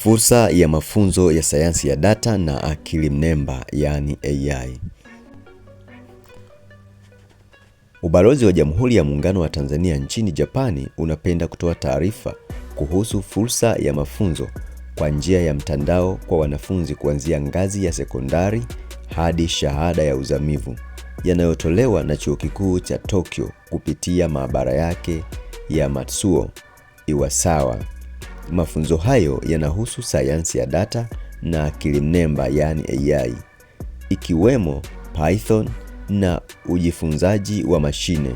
Fursa ya mafunzo ya sayansi ya data na akili mnemba, yani AI. Ubalozi wa Jamhuri ya Muungano wa Tanzania nchini Japani unapenda kutoa taarifa kuhusu fursa ya mafunzo kwa njia ya mtandao kwa wanafunzi kuanzia ngazi ya sekondari hadi shahada ya uzamivu, yanayotolewa na Chuo Kikuu cha Tokyo kupitia maabara yake ya Matsuo Iwasawa. Mafunzo hayo yanahusu sayansi ya data na akili mnemba, yani AI, ikiwemo Python na ujifunzaji wa mashine,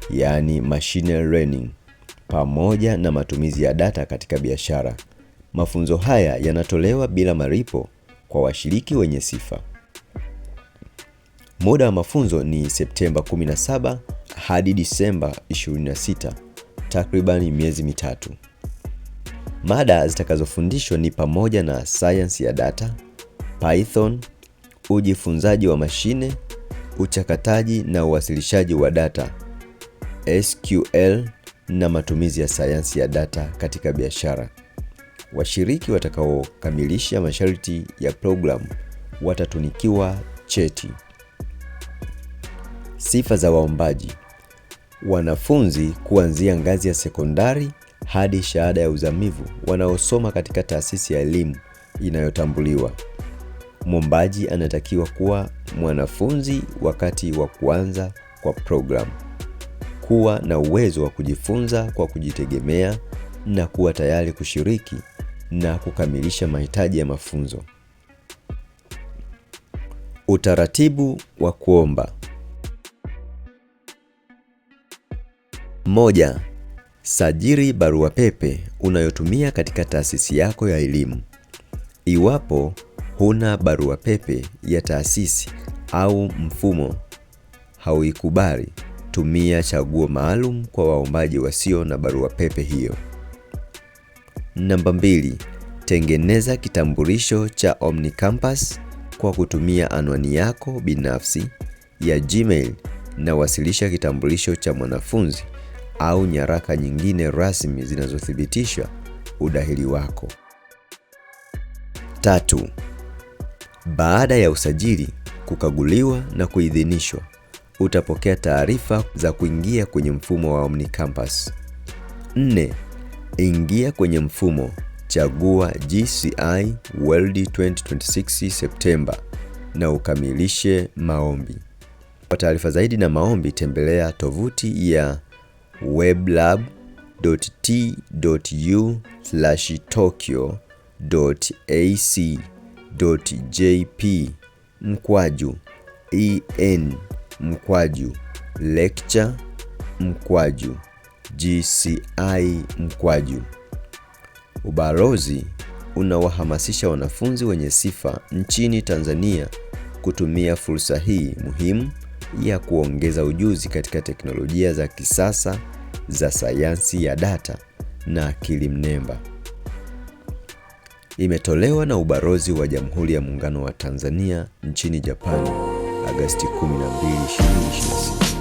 yani machine learning, pamoja na matumizi ya data katika biashara. Mafunzo haya yanatolewa bila malipo kwa washiriki wenye sifa. Muda wa mafunzo ni Septemba 17 hadi Disemba 26, takribani miezi mitatu. Mada zitakazofundishwa ni pamoja na sayansi ya data, Python, ujifunzaji wa mashine, uchakataji na uwasilishaji wa data, SQL na matumizi ya sayansi ya data katika biashara. Washiriki watakaokamilisha masharti ya programu watatunikiwa cheti. Sifa za waombaji: wanafunzi kuanzia ngazi ya sekondari hadi shahada ya uzamivu wanaosoma katika taasisi ya elimu inayotambuliwa. Mwombaji anatakiwa kuwa mwanafunzi wakati wa kuanza kwa programu, kuwa na uwezo wa kujifunza kwa kujitegemea na kuwa tayari kushiriki na kukamilisha mahitaji ya mafunzo. Utaratibu wa kuomba: 1. Sajili barua pepe unayotumia katika taasisi yako ya elimu. Iwapo huna barua pepe ya taasisi au mfumo hauikubali, tumia chaguo maalum kwa waombaji wasio na barua pepe hiyo. Namba 2. Tengeneza kitambulisho cha OmniCampus kwa kutumia anwani yako binafsi ya Gmail na wasilisha kitambulisho cha mwanafunzi au nyaraka nyingine rasmi zinazothibitisha udahili wako. 3. Baada ya usajili kukaguliwa na kuidhinishwa, utapokea taarifa za kuingia kwenye mfumo wa OmniCampus. 4. Ingia kwenye mfumo, chagua GCI World 2026 Septemba na ukamilishe maombi. Kwa taarifa zaidi na maombi, tembelea tovuti ya weblab.tokyo.ac.lecture/GCI-. Ubalozi unawahamasisha wanafunzi wenye sifa nchini Tanzania kutumia fursa hii muhimu ya kuongeza ujuzi katika teknolojia za kisasa za sayansi ya data na akili mnemba. Imetolewa na Ubalozi wa Jamhuri ya Muungano wa Tanzania nchini Japani, Agosti 12, 2026.